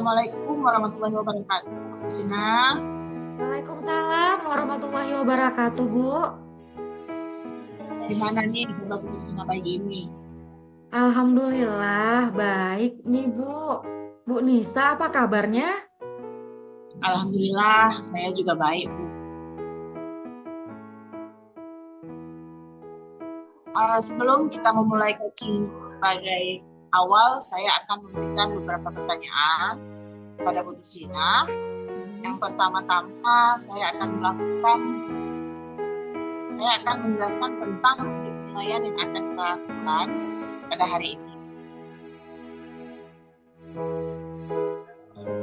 Assalamualaikum warahmatullahi wabarakatuh. Bu Sina, Waalaikumsalam warahmatullahi wabarakatuh, Bu. gimana nih kabar Bu Sina pagi ini? Alhamdulillah, baik nih, Bu. Bu Nisa, apa kabarnya? Alhamdulillah, saya juga baik, Bu. Sebelum kita memulai coaching sebagai awal, saya akan memberikan beberapa pertanyaan kepada Bu Sina. Yang pertama-tama, saya akan menjelaskan tentang penilaian yang akan kita lakukan pada hari ini.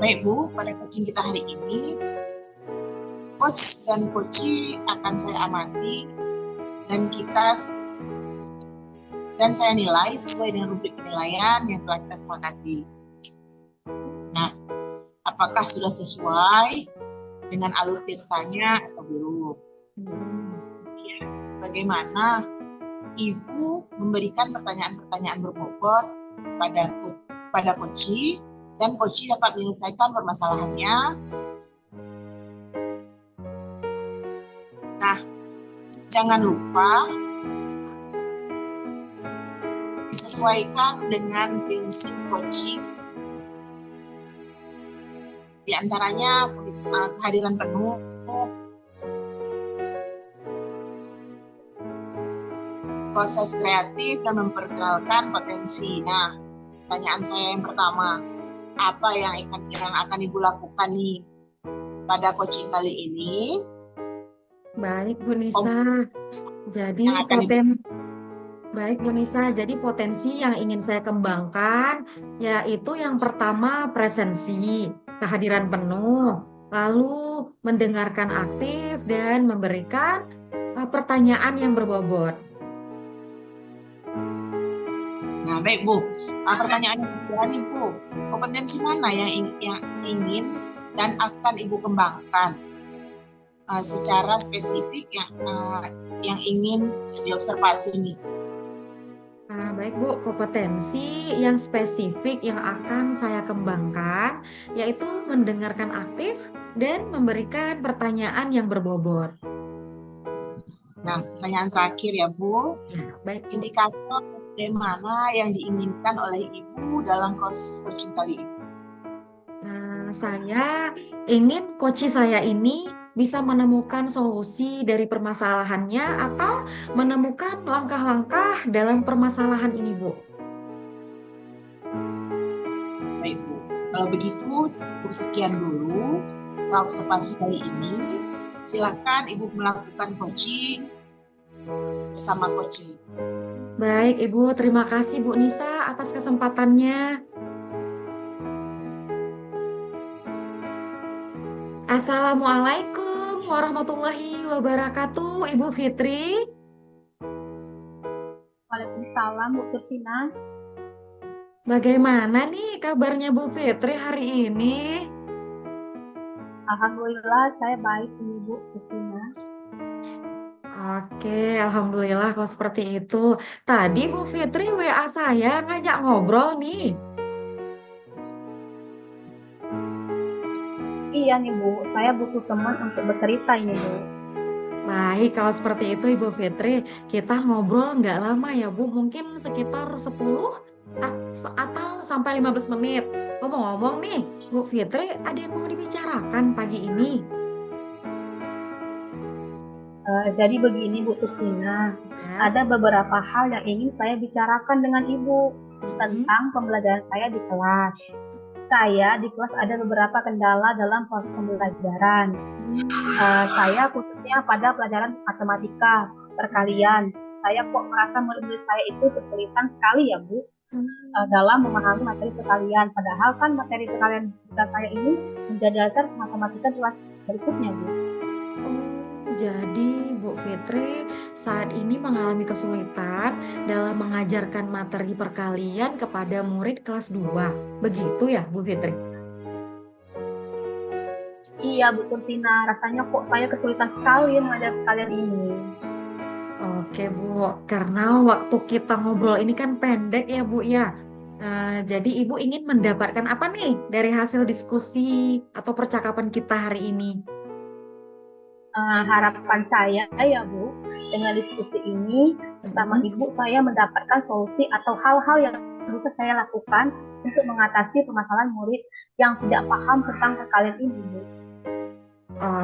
Baik Bu, pada coaching kita hari ini, coach dan coachee akan saya amati dan saya nilai sesuai dengan rubrik penilaian yang telah kita sepakati. Nah, apakah sudah sesuai dengan alur tirtanya atau belum? Ya, bagaimana Ibu memberikan pertanyaan-pertanyaan berbobot pada coachee, dan coachee dapat menyelesaikan permasalahannya. Nah, jangan lupa disesuaikan dengan prinsip coaching, di antaranya kehadiran penuh, proses kreatif, dan memperkenalkan potensi. Nah, pertanyaan saya yang pertama, apa yang akan Ibu lakukan nih pada coaching kali ini? Baik, Bu Nisa. Jadi potensi yang ingin saya kembangkan yaitu yang pertama presensi, kehadiran penuh, lalu mendengarkan aktif dan memberikan pertanyaan yang berbobot. Nah, baik Bu. Pertanyaan yang kedua nih Bu, kompetensi mana yang ingin dan akan Ibu kembangkan secara spesifik yang ingin diobservasi nih? Baik Bu, kompetensi yang spesifik yang akan saya kembangkan yaitu mendengarkan aktif dan memberikan pertanyaan yang berbobot. Nah, pertanyaan terakhir ya Bu. Ya, baik Bu. Indikator bagaimana yang diinginkan oleh Ibu dalam proses coaching kali ini? Saya ingin coaching saya ini bisa menemukan solusi dari permasalahannya atau menemukan langkah-langkah dalam permasalahan ini, Bu. Baik Bu, kalau begitu sekian dulu observasi kali ini. Silakan Ibu melakukan coaching bersama coaching. Baik Ibu, terima kasih Bu Nisa atas kesempatannya. Assalamualaikum warahmatullahi wabarakatuh, Ibu Fitri. Waalaikumsalam, Bu Tursina. Bagaimana nih kabarnya Bu Fitri hari ini? Alhamdulillah, saya baik nih Bu Tursina. Oke, alhamdulillah kalau seperti itu. Tadi Bu Fitri WA saya ngajak ngobrol nih. Iya nih Bu, saya butuh teman untuk bercerita ini Bu. Baik, kalau seperti itu Ibu Fitri, kita ngobrol nggak lama ya Bu, mungkin sekitar 10 atau sampai 15 menit. Ngomong-ngomong nih, Bu Fitri, ada yang mau dibicarakan pagi ini? Jadi begini Bu Tursina, ada beberapa hal yang ingin saya bicarakan dengan Ibu tentang pembelajaran saya di kelas. Saya di kelas ada beberapa kendala dalam proses pembelajaran. Saya khususnya pada pelajaran matematika, perkalian. Saya kok merasa murid-murid saya itu kesulitan sekali ya Bu dalam memahami materi perkalian. Padahal kan materi perkalian saya ini menjadi dasar matematika kelas berikutnya Bu. Jadi Bu Fitri saat ini mengalami kesulitan dalam mengajarkan materi perkalian kepada murid kelas 2. Begitu ya Bu Fitri? Iya Bu Tursina, rasanya kok saya kesulitan sekali mengajar perkalian ini. Oke Bu, karena waktu kita ngobrol ini kan pendek ya Bu ya. Jadi Ibu ingin mendapatkan apa nih dari hasil diskusi atau percakapan kita hari ini? Harapan saya ya Bu, dengan diskusi ini bersama Ibu saya mendapatkan solusi atau hal-hal yang bisa saya lakukan untuk mengatasi permasalahan murid yang tidak paham tentang perkalian ini Bu.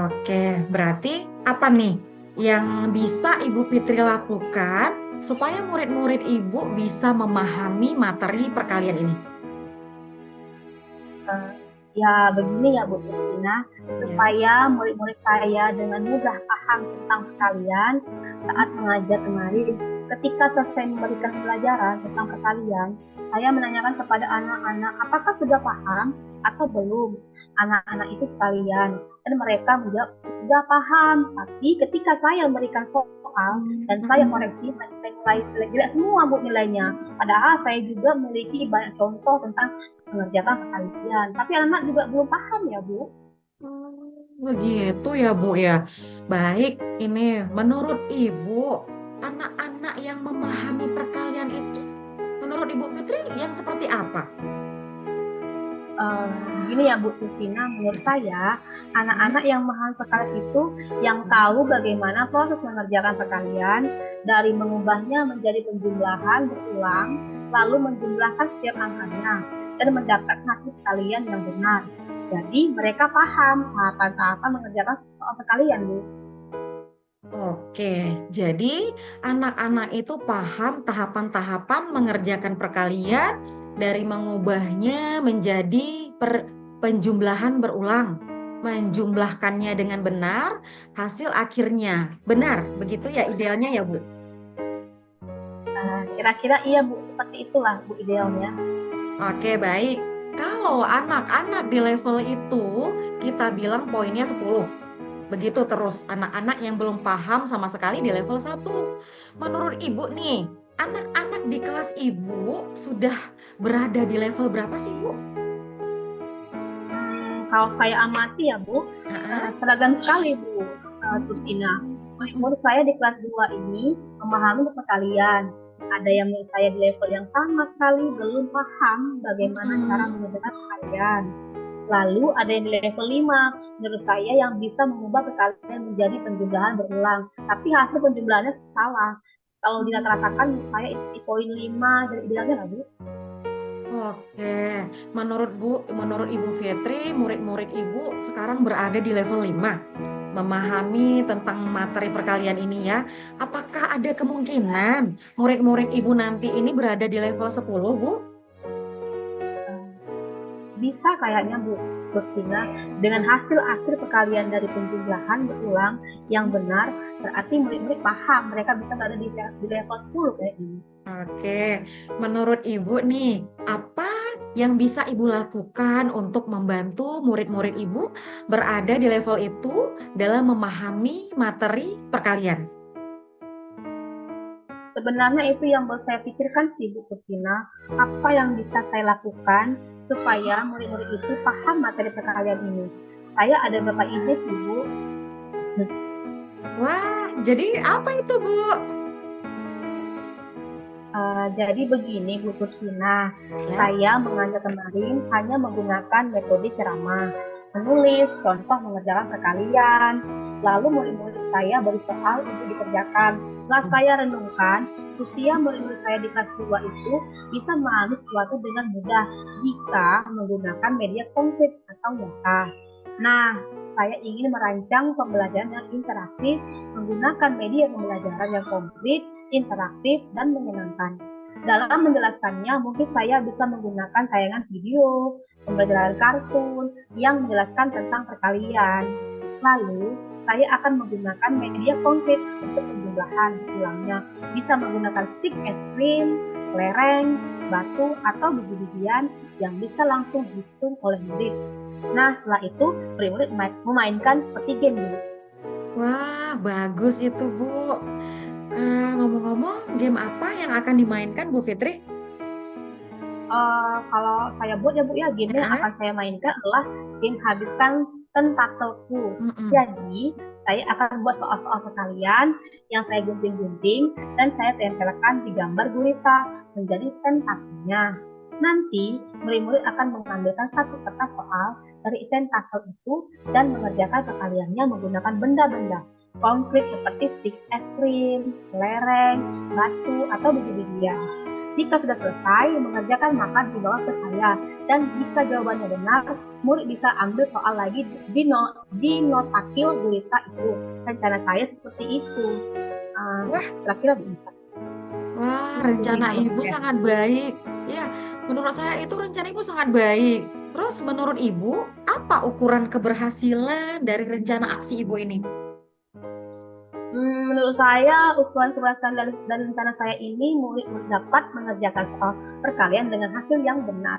Oke, berarti apa nih yang bisa Ibu Fitri lakukan supaya murid-murid Ibu bisa memahami materi perkalian ini? Ya begini ya Bu Christina, supaya murid-murid saya dengan mudah paham tentang perkalian saat mengajar kemarin. Ketika selesai memberikan pelajaran tentang perkalian, saya menanyakan kepada anak-anak apakah sudah paham atau belum. Anak-anak itu sekalian, dan mereka menjawab sudah paham. Tapi ketika saya memberikan soal dan saya koreksi, mereka nilai jelek-jelek semua Bu nilainya. Padahal saya juga memiliki banyak contoh tentang mengerjakan perkalian. Tapi anak juga belum paham ya Bu. Begitu ya Bu ya. Baik, ini menurut Ibu, anak-anak yang memahami perkalian itu menurut Ibu Fitri yang seperti apa? Begini ya Bu Kusina, menurut saya anak-anak yang memahami perkalian itu yang tahu bagaimana proses mengerjakan perkalian dari mengubahnya menjadi penjumlahan berulang, lalu menjumlahkan setiap angkanya dan mendapatkan hasil perkalian yang benar. Jadi mereka paham tahapan-tahapan mengerjakan soal perkalian Bu. Oke, jadi anak-anak itu paham tahapan-tahapan mengerjakan perkalian dari mengubahnya menjadi penjumlahan berulang, menjumlahkannya dengan benar, hasil akhirnya benar, begitu ya idealnya ya Bu? Kira-kira iya Bu, seperti itulah Bu idealnya. Oke, baik. Kalau anak-anak di level itu kita bilang poinnya 10. Begitu terus anak-anak yang belum paham sama sekali di level 1. Menurut Ibu nih, anak-anak di kelas Ibu sudah berada di level berapa sih Bu? Kalau saya amati ya Bu, seragam sekali Bu Tusina. Murid saya di kelas 2 ini memahami perkalian. Ada yang menurut saya di level yang sama sekali belum paham bagaimana cara mengerjakan perkalian. Lalu ada yang di level 5, menurut saya yang bisa mengubah perkalian menjadi penjumlahan berulang. Tapi hasil penjumlahannya salah. Kalau dirata-ratakan menurut saya di poin 5 dari idealnya nggak Bu? Oke, menurut Ibu Fitri, murid-murid Ibu sekarang berada di level 5, memahami tentang materi perkalian ini ya. Apakah ada kemungkinan murid-murid Ibu nanti ini berada di level 10, Bu? Bisa kayaknya Bu Tina, dengan hasil akhir perkalian dari penjumlahan berulang yang benar, berarti murid-murid paham mereka bisa berada di level 10 kayak ini. Oke, menurut Ibu nih, apa yang bisa Ibu lakukan untuk membantu murid-murid Ibu berada di level itu dalam memahami materi perkalian? Sebenarnya itu yang saya pikirkan sih Bu Kusina, apa yang bisa saya lakukan supaya murid-murid itu paham materi perkalian ini. Saya ada beberapa ide sih Bu. Wah, jadi apa itu Bu? Jadi begini Bu Kusina, saya mengajar kemarin hanya menggunakan metode ceramah, menulis contoh mengerjakan perkalian, lalu murid-murid saya beri soal untuk dikerjakan. Setelah saya renungkan, usia murid-murid saya di kelas 2 itu bisa memahami sesuatu dengan mudah jika menggunakan media konkret atau nyata. Nah, saya ingin merancang pembelajaran yang interaktif menggunakan media pembelajaran yang konkret, interaktif, dan menyenangkan. Dalam menjelaskannya, mungkin saya bisa menggunakan tayangan video, pembelajaran kartun yang menjelaskan tentang perkalian. Lalu, saya akan menggunakan media konkret untuk penjumlahan ulangnya. Bisa menggunakan stick es krim, lereng, batu, atau biji-bijian yang bisa langsung dihitung oleh murid. Nah, setelah itu murid-murid memainkan seperti game Bu. Wah, bagus itu Bu. Ngomong-ngomong, game apa yang akan dimainkan Bu Fitri? Kalau saya buat ya Bu ya, game yang akan saya mainkan adalah game habiskan tentakelku. Jadi, saya akan buat soal-soal perkalian yang saya gunting-gunting dan saya tempelkan di gambar gurita menjadi tentakelnya. Nanti, murid-murid akan mengambilkan satu kertas soal dari tentakel itu dan mengerjakan perkaliannya menggunakan benda-benda konkret seperti stik es krim, lereng, batu, atau biji-bijian. Jika sudah selesai mengerjakan, maka dibawa ke saya. Dan jika jawabannya benar, murid bisa ambil soal lagi di notakil gurita itu. Rencana saya seperti itu. Wah, kira-kira bisa. Wah, rencana ibu sangat baik. Ya, menurut saya itu rencana ibu sangat baik. Terus menurut ibu, apa ukuran keberhasilan dari rencana aksi ibu ini? Menurut saya, ukuran keberhasilan dari rencana saya ini, murid dapat mengerjakan soal perkalian dengan hasil yang benar.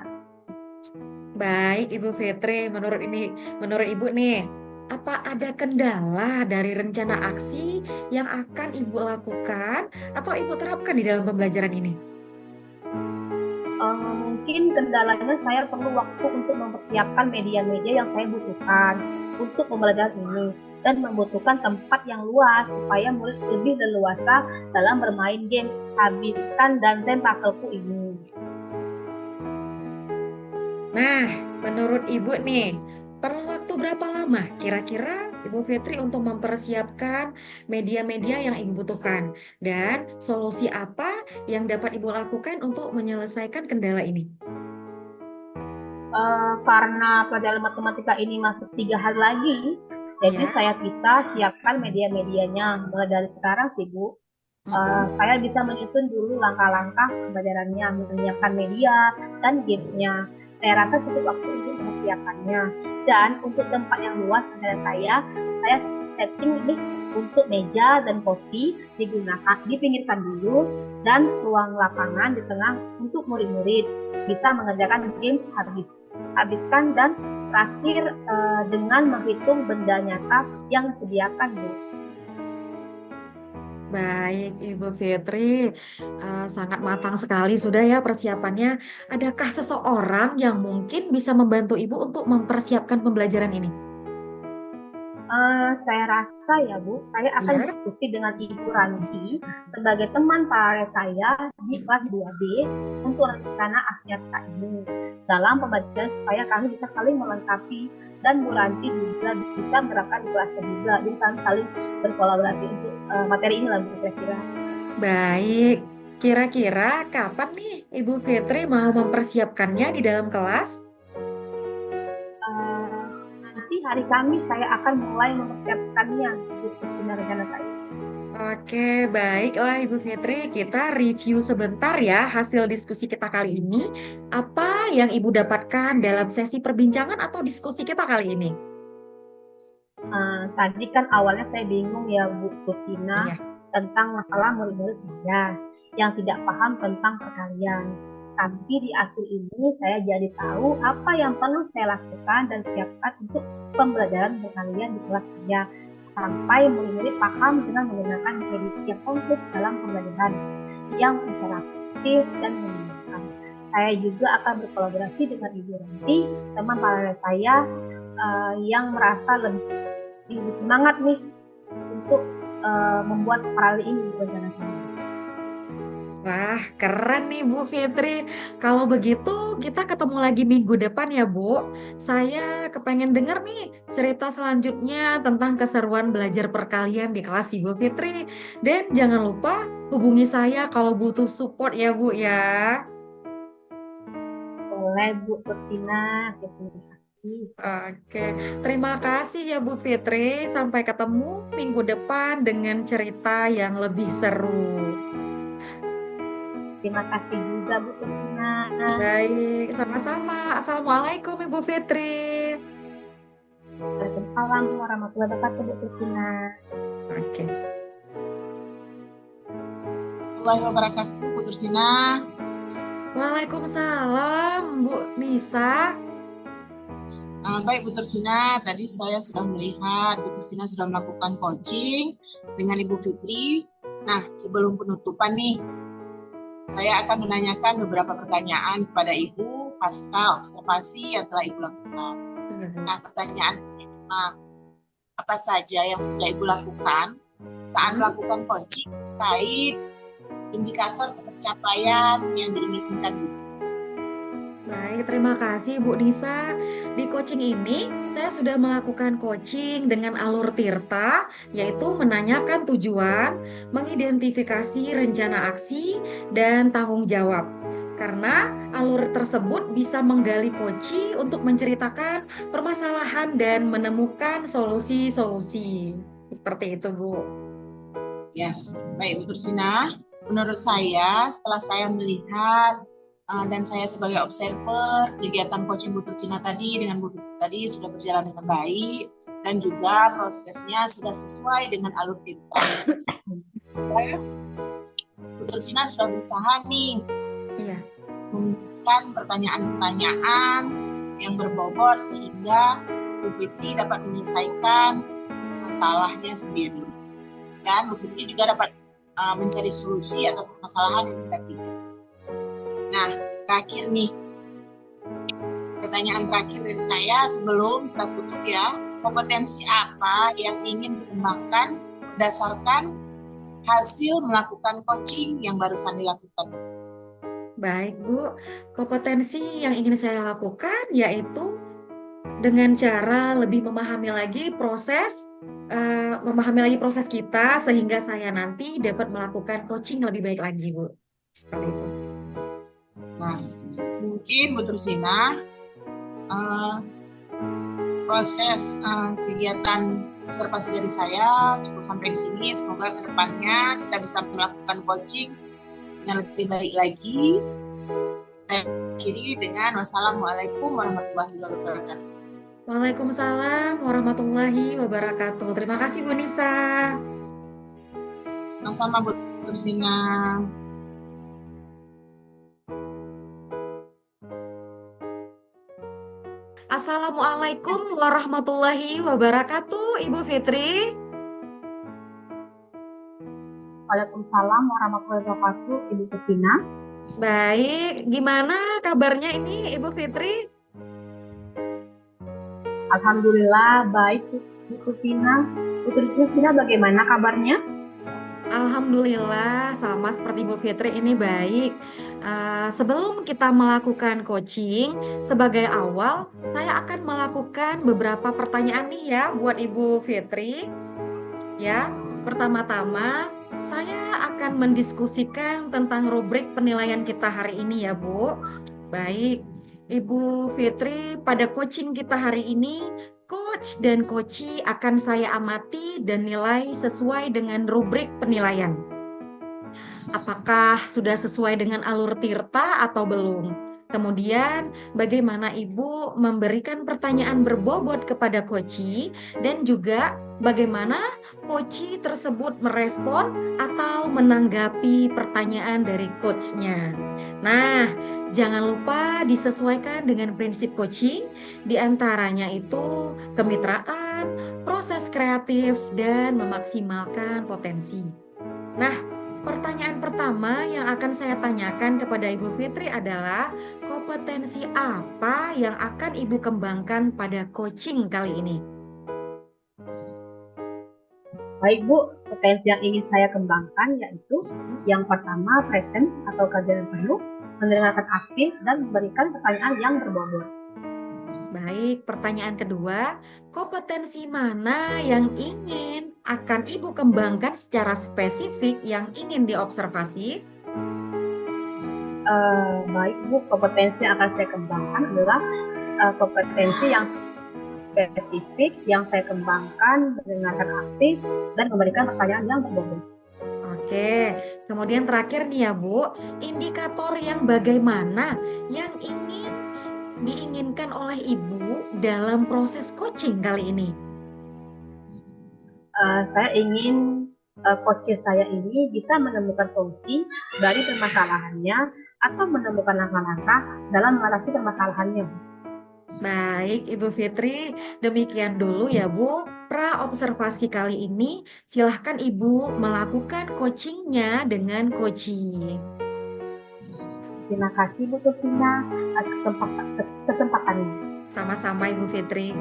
Baik, Ibu Fitri, menurut ibu nih, apa ada kendala dari rencana aksi yang akan ibu lakukan atau ibu terapkan di dalam pembelajaran ini? Mungkin kendalanya saya perlu waktu untuk mempersiapkan media-media yang saya butuhkan untuk pembelajaran ini dan membutuhkan tempat yang luas supaya murid lebih leluasa dalam bermain game habiskan dan tentakelku ini. Nah, menurut ibu nih, perlu waktu berapa lama kira-kira Ibu Fitri untuk mempersiapkan media-media yang ibu butuhkan? Dan solusi apa yang dapat ibu lakukan untuk menyelesaikan kendala ini? Karena pelajaran matematika ini masih 3 hari lagi, jadi saya bisa siapkan media-medianya mulai dari sekarang sih Bu. Saya bisa menyusun dulu langkah-langkah pembelajarannya, menyiapkan media dan gamenya. Saya rasa cukup waktu untuk mempersiapkannya. Dan untuk tempat yang luas saya setting ini untuk meja dan kursi digunakan, dipinggirkan dulu, dan ruang lapangan di tengah untuk murid-murid bisa mengerjakan game habiskan dan terakhir dengan menghitung benda nyata yang disediakan, Bu. Baik, Ibu Fitri, sangat matang sekali sudah ya persiapannya. Adakah seseorang yang mungkin bisa membantu Ibu untuk mempersiapkan pembelajaran ini? Saya rasa ya Bu, saya akan diskusi dengan Ibu Ranti sebagai teman paralel saya di kelas 2B untuk rencana aksi ini dalam pembelajaran supaya kami bisa saling melengkapi dan Bu Ranti juga bisa menerapkan di kelasnya juga. Jadi kami saling berkolaborasi untuk materi ini lah kira-kira. Baik, kira-kira kapan nih Ibu Fitri mau mempersiapkannya di dalam kelas? Nanti hari Kamis saya akan mulai mempersiapkannya untuk rencana saya. Oke, baiklah Ibu Fitri, kita review sebentar ya hasil diskusi kita kali ini. Apa yang Ibu dapatkan dalam sesi perbincangan atau diskusi kita kali ini? Tadi kan awalnya saya bingung ya Bu Kusina tentang masalah murid-murid saya yang tidak paham tentang perkalian. Tapi di akhir ini saya jadi tahu apa yang perlu saya lakukan dan siapkan untuk pembelajaran perkalian di kelas saya sampai murid-murid paham dengan menggunakan metode yang konkret dalam pembelajaran yang interaktif dan menyenangkan. Saya juga akan berkolaborasi dengan Ibu Ranti, teman paralel saya yang merasa lebih semangat nih untuk membuat paralel ini di rencana saya. Wah, keren nih Bu Fitri. Kalau begitu kita ketemu lagi minggu depan ya Bu. Saya kepengen denger nih cerita selanjutnya tentang keseruan belajar perkalian di kelas Ibu Fitri. Dan jangan lupa hubungi saya kalau butuh support ya Bu ya. Boleh Bu Kusina. Oke, terima kasih ya Bu Fitri. Sampai ketemu minggu depan dengan cerita yang lebih seru. Terima kasih juga Bu Kusina. Baik, sama-sama. Assalamualaikum Ibu Fitri. Waalaikumsalam warahmatullahi wabarakatuh Bu Kusina. Oke. Warahmatullahi wabarakatuh Bu Tursina. Waalaikumsalam Bu Nisa. Baik Bu Tursina, tadi saya sudah melihat Bu Tursina sudah melakukan coaching dengan Ibu Fitri. Nah, sebelum penutupan nih, saya akan menanyakan beberapa pertanyaan kepada Ibu pasca observasi yang telah Ibu lakukan. Nah, pertanyaan pertama, apa saja yang sudah Ibu lakukan saat melakukan coaching terkait indikator pencapaian yang diinginkan Bu? terima kasih Bu Nisa. Di coaching ini, saya sudah melakukan coaching dengan alur Tirta, yaitu menanyakan tujuan, mengidentifikasi rencana aksi, dan tanggung jawab. Karena alur tersebut bisa menggali koci untuk menceritakan permasalahan dan menemukan solusi-solusi. Seperti itu, Bu. Ya, baik Bu Tursina. Menurut saya, setelah saya melihat dan saya sebagai observer kegiatan coaching Bu Tursina tadi dengan Bu tadi sudah berjalan dengan baik dan juga prosesnya sudah sesuai dengan alur kita. Bu Tursina sudah berusaha nih memberikan pertanyaan-pertanyaan yang berbobot sehingga Bu Fitri dapat menyelesaikan masalahnya sendiri. Dan Bu Fitri juga dapat mencari solusi atas permasalahan yang kita pilih. Nah, terakhir nih, pertanyaan terakhir dari saya sebelum kita tutup ya, kompetensi apa yang ingin dikembangkan berdasarkan hasil melakukan coaching yang barusan dilakukan? Baik Bu, kompetensi yang ingin saya lakukan yaitu dengan cara lebih memahami lagi proses kita sehingga saya nanti dapat melakukan coaching lebih baik lagi, Bu. Seperti itu. Nah, mungkin Bu Tursina proses kegiatan observasi dari saya cukup sampai di sini. Semoga kedepannya kita bisa melakukan coaching yang lebih baik lagi. Saya akhiri dengan wassalamualaikum warahmatullahi wabarakatuh. Waalaikumsalam warahmatullahi wabarakatuh. Terima kasih Bu Nisa. Sama-sama Bu Tursina. Assalamualaikum warahmatullahi wabarakatuh, Ibu Fitri. Waalaikumsalam warahmatullahi wabarakatuh, Ibu Tursina. Baik, gimana kabarnya ini Ibu Fitri? Alhamdulillah baik, Bu Tursina. Bu Tursina bagaimana kabarnya? Alhamdulillah sama seperti Bu Fitri ini baik. Sebelum kita melakukan coaching, sebagai awal saya akan melakukan beberapa pertanyaan nih ya buat Ibu Fitri. Ya, pertama-tama saya akan mendiskusikan tentang rubrik penilaian kita hari ini ya Bu. Baik, Ibu Fitri, pada coaching kita hari ini, coach dan coachee akan saya amati dan nilai sesuai dengan rubrik penilaian. Apakah sudah sesuai dengan alur Tirta atau belum? Kemudian, bagaimana Ibu memberikan pertanyaan berbobot kepada coachee dan juga bagaimana coachee tersebut merespon atau menanggapi pertanyaan dari coachnya. Nah, jangan lupa disesuaikan dengan prinsip coaching, diantaranya itu kemitraan, proses kreatif, dan memaksimalkan potensi. Nah, pertanyaan pertama yang akan saya tanyakan kepada Ibu Fitri adalah kompetensi apa yang akan Ibu kembangkan pada coaching kali ini? Baik Bu, potensi yang ingin saya kembangkan yaitu yang pertama presence atau kehadiran penuh, mendengarkan aktif dan memberikan pertanyaan yang berbobot. Baik, pertanyaan kedua, kompetensi mana yang ingin akan Ibu kembangkan secara spesifik yang ingin diobservasi? Baik Bu, kompetensi yang akan saya kembangkan adalah kompetensi yang spesifik yang saya kembangkan, mendengarkan aktif dan memberikan pertanyaan yang berbobot. Oke, kemudian terakhir nih ya Bu, indikator yang bagaimana yang diinginkan oleh Ibu dalam proses coaching kali ini? Saya ingin coach saya ini bisa menemukan solusi dari permasalahannya atau menemukan langkah-langkah dalam mengatasi permasalahannya. Baik, Ibu Fitri, demikian dulu ya Bu. Pra-observasi kali ini, silahkan Ibu melakukan coachingnya dengan coachee. Terima kasih Bu Tursina atas kesempatannya. Sama-sama Ibu Fitri.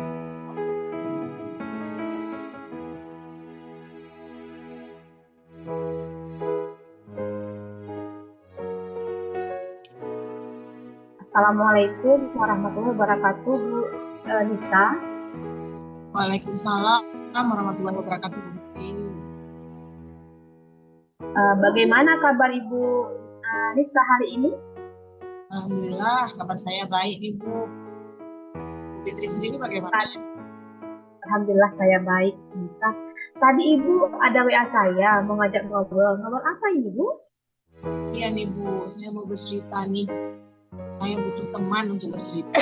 Assalamualaikum warahmatullahi wabarakatuh, Bu Nisa. Waalaikumsalam warahmatullahi wabarakatuh, Bu Fitri. Bagaimana kabar Ibu Nisa hari ini? Alhamdulillah, kabar saya baik, Ibu. Bu Fitri sendiri bagaimana? Alhamdulillah saya baik, Nisa. Tadi Ibu ada WA saya mau ngajak ngobrol. Ngobrol apa ini, Bu? Iya nih, Bu. Saya mau bercerita nih. Saya butuh teman untuk bercerita.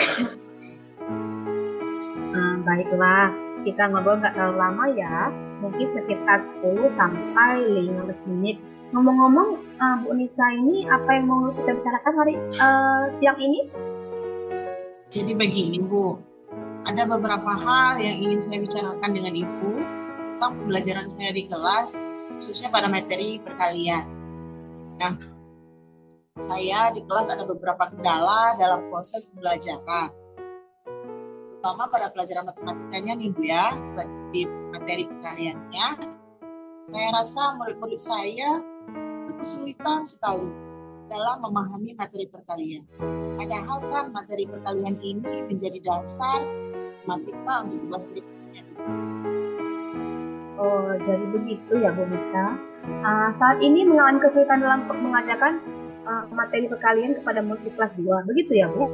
Baiklah, kita ngobrol nggak terlalu lama ya. Mungkin sekitar 10 sampai 15 menit. Ngomong-ngomong, Bu Nisa ini apa yang mau kita bicarakan hari siang ini? Jadi begini, Bu. Ada beberapa hal yang ingin saya bicarakan dengan Ibu tentang pembelajaran saya di kelas, khususnya pada materi perkalian. Nah, saya di kelas ada beberapa kendala dalam proses pembelajaran, terutama pada pelajaran matematikanya nih, Bu ya, di materi perkaliannya. Saya rasa murid-murid saya itu kesulitan sekali dalam memahami materi perkalian. Padahal kan materi perkalian ini menjadi dasar matematika untuk tugas berikutnya. Oh, jadi begitu ya, Bu Nisa. Saat ini mengalami kesulitan dalam mengajarkan materi perkalian kepada murid di kelas 2. Begitu ya, Bu?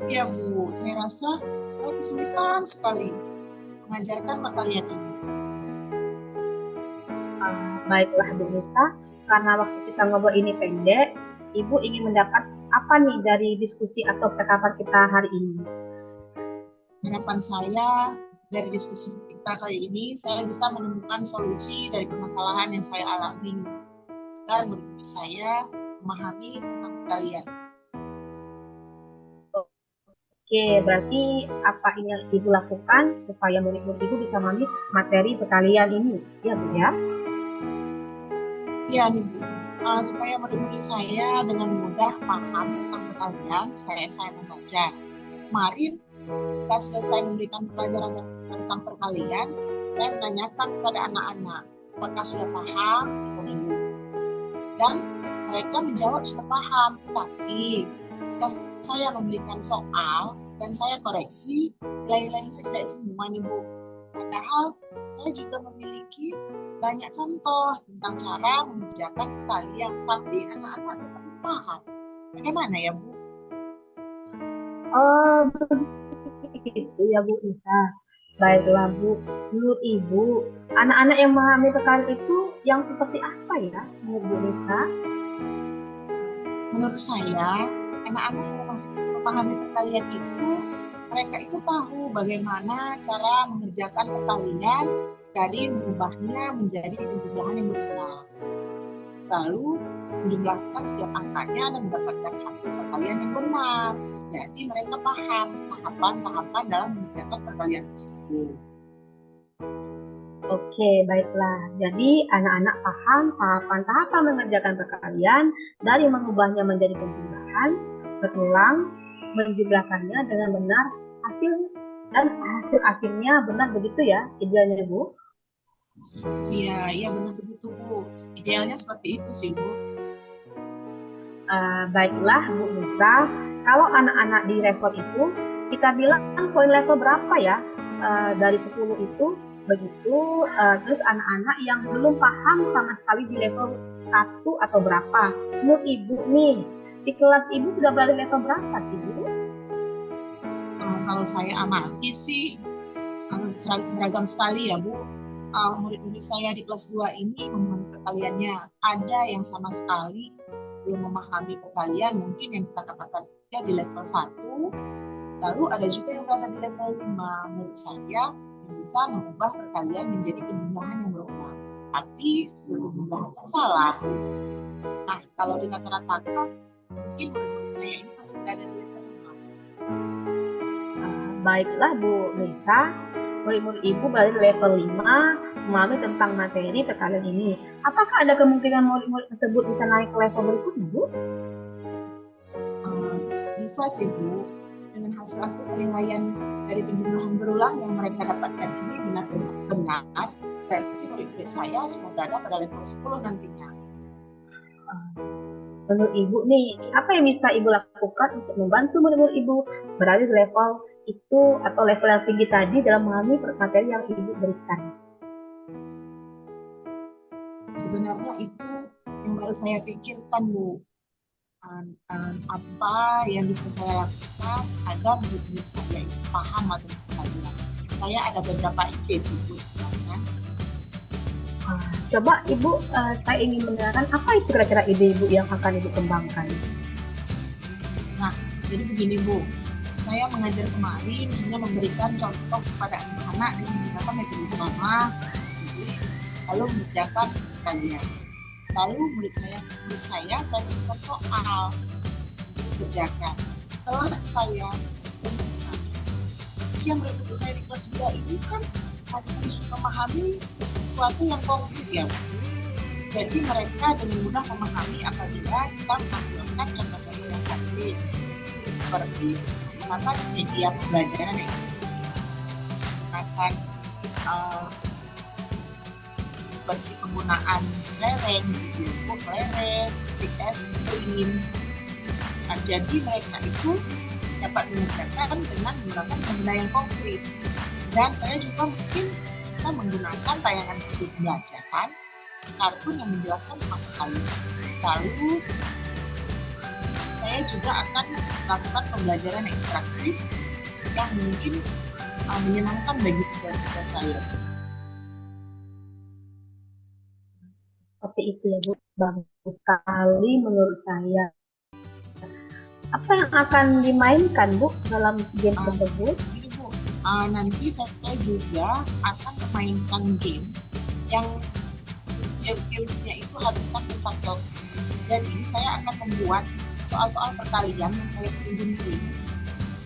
Iya, Bu. Saya rasa saya kesulitan sekali mengajarkan perkalian ini. Baiklah, Bu Nisa. Karena waktu kita ngobrol ini pendek, Ibu ingin mendapat apa nih dari diskusi atau percakapan kita hari ini? Harapan saya dari diskusi kita kali ini, saya bisa menemukan solusi dari permasalahan yang saya alami agar murid saya memahami tentang perkalian. Oke, berarti apa yang Ibu lakukan supaya murid-murid Ibu bisa memahami materi perkalian ini, ya Bu ya? Ya, nih, Bu. Supaya murid-murid saya dengan mudah paham tentang perkalian, saya mengajar. Kemarin, ketika selesai memberikan pelajaran tentang perkalian, saya menanyakan kepada anak-anak apakah sudah paham atau belum. Dan mereka menjawab sudah paham, tetapi ketika saya memberikan soal dan saya koreksi, nilai-nilainya tidak semua nih, Bu. Padahal saya juga memiliki banyak contoh tentang cara mengerjakan perkalian, tapi anak-anak tetap paham. Bagaimana ya, Bu? Oh, begitu ya Bu Nisa. Baiklah Bu, menurut Ibu, anak-anak yang memahami perkalian itu yang seperti apa ya, menurut Bu Nisa? Menurut saya, anak-anak yang memahami perkalian itu, mereka itu tahu bagaimana cara mengerjakan perkalian dari mengubahnya menjadi penjumlahan yang benar. Lalu menjumlahkan setiap angkanya dan mendapatkan hasil perkalian yang benar. Jadi mereka paham tahapan-tahapan dalam mengerjakan perkalian tersebut. Oke, baiklah. Jadi anak-anak paham tahapan-tahapan mengerjakan perkalian dari mengubahnya menjadi penjumlahan, berulang, menjumlahkannya dengan benar, dan hasil akhirnya benar, begitu ya idealnya Bu? Iya benar begitu, Bu. Idealnya seperti itu sih, Bu. Baiklah Bu Nisa, kalau anak-anak di level itu, kita bilang poin level berapa ya? Dari 10 itu, begitu. Terus anak-anak yang belum paham sama sekali di level 1 atau berapa? Menurut Ibu nih, di kelas Ibu sudah berada di level berapa sih, Bu? Kalau saya amati sih, beragam sekali ya, Bu. Murid-murid saya di kelas 2 ini memahami perkaliannya. Ada yang sama sekali belum memahami perkalian, mungkin yang kita katakan di level 1, lalu ada juga yang berada di level 5. Menurut saya yang bisa mengubah perkalian menjadi penjumlahan yang berulang, tapi penjumlahan yang salah. Nah, kalau dirata-ratakan, mungkin murid-murid saya ini masih berada di level 5. Baiklah Bu Nisa, murid-murid Ibu berada di level 5 memahami tentang materi perkalian ini. Apakah ada kemungkinan murid-murid tersebut bisa naik ke level berikutnya, Bu? Bisa sih, Bu. Dengan hasil penilaian dari penjumlahan berulang yang mereka dapatkan ini benar-benar, berarti murid-murid saya sudah berada pada level 10 nantinya. menurut Ibu nih, apa yang bisa Ibu lakukan untuk membantu murid-murid Ibu berada di level itu atau level yang tinggi tadi dalam memahami materi yang Ibu berikan? Sebenarnya itu yang baru saya pikirkan, Bu. Apa yang bisa saya lakukan agar murid-murid saya itu paham materi pelajaran. Saya ada beberapa ide sih, Bu, sebenarnya. Coba Ibu, saya ingin mendengarkan apa itu kira-kira ide Ibu yang akan Ibu kembangkan. Nah, jadi begini, Bu. Saya mengajar kemarin hanya memberikan contoh kepada anak-anak yang menggunakan metode sama, lalu mengerjakan kajian. Lalu murid saya berikan soal dikerjakan. Setelah saya usia murid saya di kelas 2 ini kan masih memahami sesuatu yang konkret ya. Jadi mereka dengan mudah memahami apabila kita menampilkan contoh-contoh yang konkret seperti menggunakan media pembelajaran yang menggunakan seperti penggunaan lereng, video lereng, stick es krim. Nah, jadi mereka itu dapat mengerjakan dengan menggunakan benda yang konkret. Dan saya juga mungkin bisa menggunakan tayangan video pembelajaran, kartun yang menjelaskan materi. Lalu saya juga akan melakukan pembelajaran yang interaktif yang mungkin menyenangkan bagi siswa-siswa saya. Seperti itu ya Bu, bagus sekali menurut saya. Apa yang akan dimainkan Bu dalam game tersebut? Ini Bu, nanti saya juga akan memainkan game yang gamesnya itu habiskan tentakel. Jadi saya akan membuat soal-soal perkalian yang saya tunjukin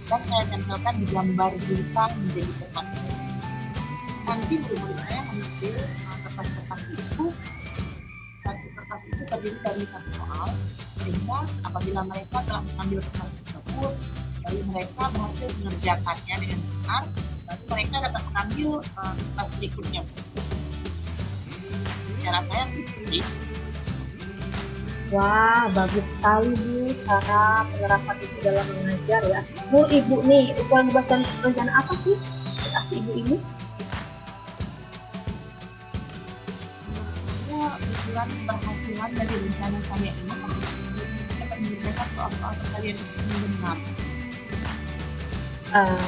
dan saya tempelkan di gambar bintang menjadi tentakel. Nanti murid-murid saya mengambil kertas-kertas itu. Satu kertas itu terdiri dari satu soal, sehingga apabila mereka telah mengambil kertas tersebut, lalu mereka berhasil mengerjakannya dengan benar, lalu mereka dapat mengambil kertas berikutnya. Cara saya sih seperti itu. Wah, bagus sekali Bu cara penerapan itu dalam mengajar ya. Bu, Ibu nih, ukuran bebas dan rencana apa sih Ibu ini? Ukuran keberhasilan dari rencana saya ini dapat mengerjakan soal-soal perkalian yang benar.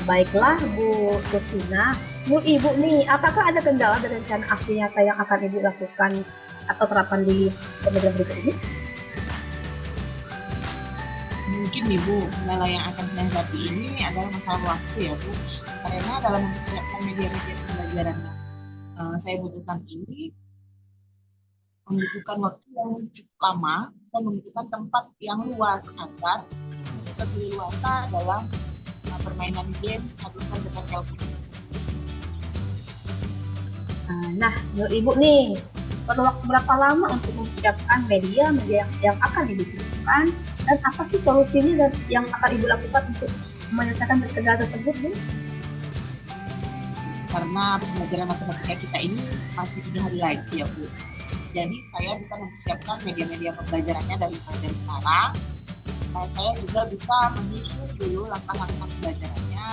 Baiklah Bu Kusina. Bu, Ibu nih, apakah ada kendala dari rencana aksi nyata yang akan Ibu lakukan atau terapkan di pembelajaran berikut ini? Mungkin nih Bu, kendala yang akan saya hadapi ini adalah masalah waktu ya Bu. Karena dalam mempersiapkan media-media pembelajaran yang saya butuhkan ini membutuhkan waktu yang cukup lama dan membutuhkan tempat yang luas agar lebih leluasa dalam permainan games habiskan tentakel. Nah, menurut Ibu nih, perlu waktu berapa lama untuk mempersiapkan media yang akan dibutuhkan dan apa sih solusinya dan yang akan Ibu lakukan untuk menyelesaikan kendala tersebut, Bu? Karena pembelajaran matematika kita ini masih 3 hari lagi ya Bu. Jadi saya bisa mempersiapkan media-media pembelajarannya dari sekarang. Saya juga bisa menyusun dulu langkah-langkah pembelajarannya,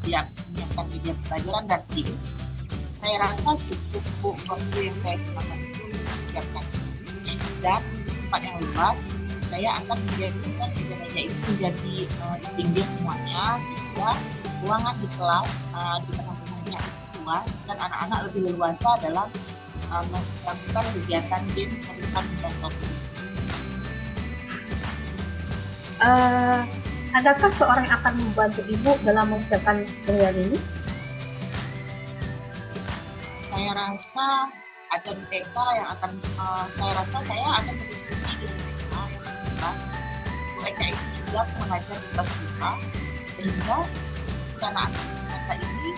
menyiapkan media pembelajaran dan games. Saya rasa cukup Bu waktu yang saya gunakan itu mempersiapkan. Dan tempat yang luas, saya akan menjadikan media-media itu menjadi tinggi semuanya, sehingga ruangan di kelas di tengah-tengahnya luas dan anak-anak lebih leluasa dalam melakukan kegiatan games tentang laptop. Adakah seorang yang akan membantu Ibu dalam mempersiapkan pembelajaran ini? Saya rasa ada mereka yang akan saya akan berdiskusi dengan mereka yang terlibat. Mereka itu juga mengajar di kelas 5 sehingga perencanaan mereka ini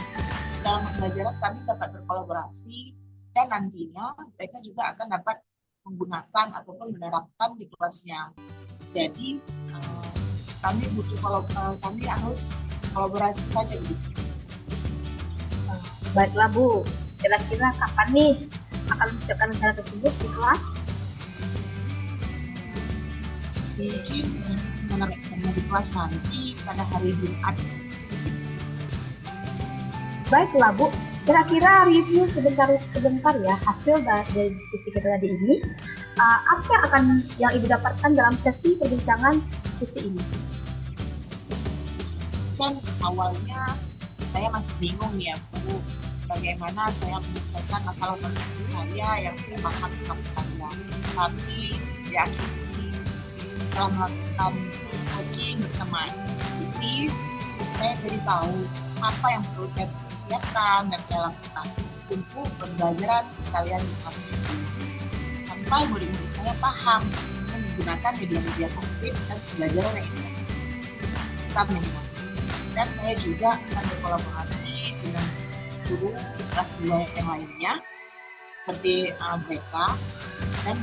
dalam pembelajaran kami dapat berkolaborasi dan nantinya mereka juga akan dapat menggunakan ataupun menerapkan di kelasnya. Jadi kami harus kolaborasi saja begitu. Baiklah Bu, kira-kira kapan nih akan mempersiapkan rencana tersebut di kelas? Mungkin saya menerapkannya di kelas nanti pada hari Jumat. Baiklah Bu, kira-kira review sebentar ya hasil dari diskusi kita tadi ini. Apa yang akan Ibu dapatkan dalam sesi perbincangan diskusi ini? Kan awalnya saya masih bingung ya Bu, bagaimana saya menyelesaikan masalah personal saya yang tidak paham tentang saya. Tapi di akhir ini setelah melakukan coaching bersama Putri, saya jadi tahu apa yang perlu saya persiapkan dan saya lakukan untuk pembelajaran kalian di kelas ini. Sampai murid-murid saya paham dengan menggunakan media-media konkret dan pembelajaran yang ini. Tetap minimal. Dan saya juga akan berkolaborasi dengan guru kelas 2 yang lainnya seperti mereka, dan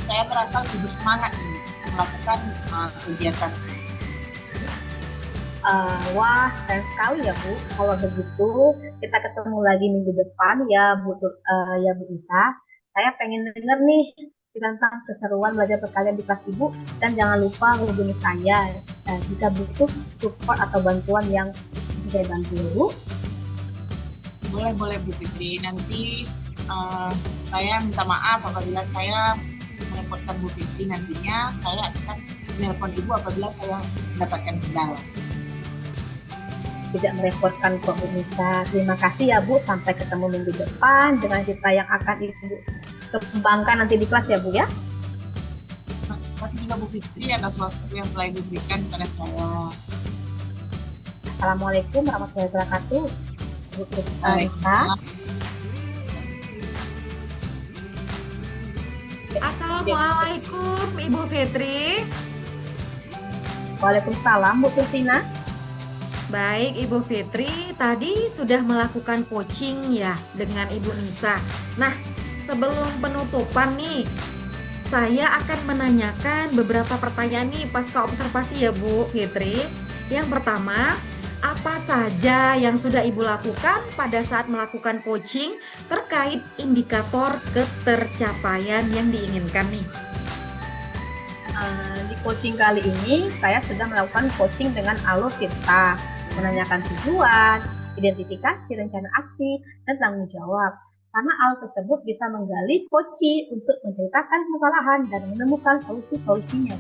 saya merasa lebih bersemangat melakukan kegiatan tersebut. Wah, keren sekali ya Bu. Kalau begitu kita ketemu lagi minggu depan ya Bu Isa. Saya pengen denger nih tentang keseruan belajar perkalian di kelas Ibu, dan jangan lupa hubungi saya jika butuh support atau bantuan yang bisa saya bantu Bu. Boleh Bu Fitri. Nanti saya minta maaf apabila saya merepotkan Bu Fitri. Nantinya saya akan menelpon Ibu apabila saya mendapatkan kendala. Tidak merepotkan kok Bu Nisa. Terima kasih ya Bu. Sampai ketemu minggu depan dengan cerita yang akan Ibu kembangkan nanti di kelas ya Bu ya. Terima kasih juga Bu Fitri atas waktu yang telah Ibu berikan kepada saya. Assalamualaikum warahmatullahi wabarakatuh. Bu Nisa. Waalaikumsalam. Assalamualaikum Ibu Fitri. Waalaikumsalam Bu Tina. Baik Ibu Fitri, tadi sudah melakukan coaching ya dengan Ibu Nisa. Nah, sebelum penutupan nih, saya akan menanyakan beberapa pertanyaan nih pasca observasi ya Bu Fitri. Yang pertama, apa saja yang sudah Ibu lakukan pada saat melakukan coaching terkait indikator ketercapaian yang diinginkan nih? Di coaching kali ini saya sudah melakukan coaching dengan alur cerita, menanyakan tujuan, identifikasi rencana aksi, dan tanggung jawab. Karena alur tersebut bisa menggali coaching untuk menceritakan kesalahan dan menemukan solusi-solusinya.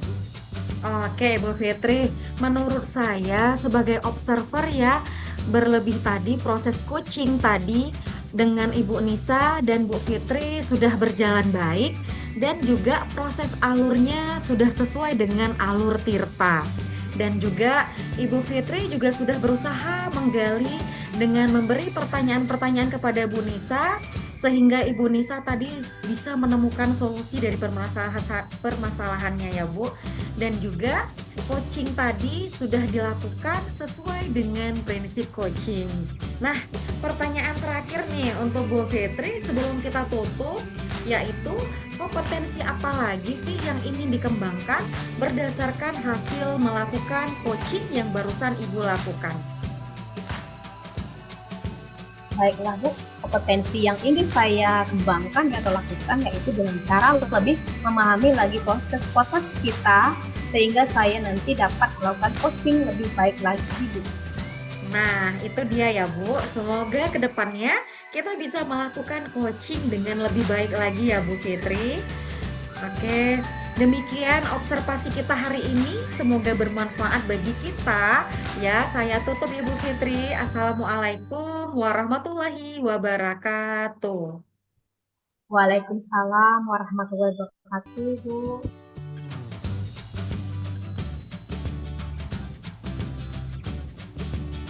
Oke Bu Fitri, menurut saya sebagai observer ya, berlebih tadi proses coaching tadi dengan Ibu Nisa dan Bu Fitri sudah berjalan baik, dan juga proses alurnya sudah sesuai dengan alur Tirta. Dan juga Ibu Fitri juga sudah berusaha menggali dengan memberi pertanyaan-pertanyaan kepada Bu Nisa, sehingga Ibu Nisa tadi bisa menemukan solusi dari permasalahannya ya Bu. Dan juga coaching tadi sudah dilakukan sesuai dengan prinsip coaching. Nah, pertanyaan terakhir nih untuk Bu Fitri sebelum kita tutup, yaitu kompetensi apa lagi sih yang ingin dikembangkan berdasarkan hasil melakukan coaching yang barusan Ibu lakukan? Baiklah Bu, kompetensi yang ingin saya kembangkan atau lakukan yaitu dengan cara lebih memahami lagi proses kita, sehingga saya nanti dapat melakukan coaching lebih baik lagi Bu. Nah, itu dia ya Bu. Semoga kedepannya kita bisa melakukan coaching dengan lebih baik lagi ya Bu Fitri. Oke, demikian observasi kita hari ini. Semoga bermanfaat bagi kita. Ya, saya tutup Ibu Fitri. Assalamualaikum warahmatullahi wabarakatuh. Waalaikumsalam warahmatullahi wabarakatuh Bu.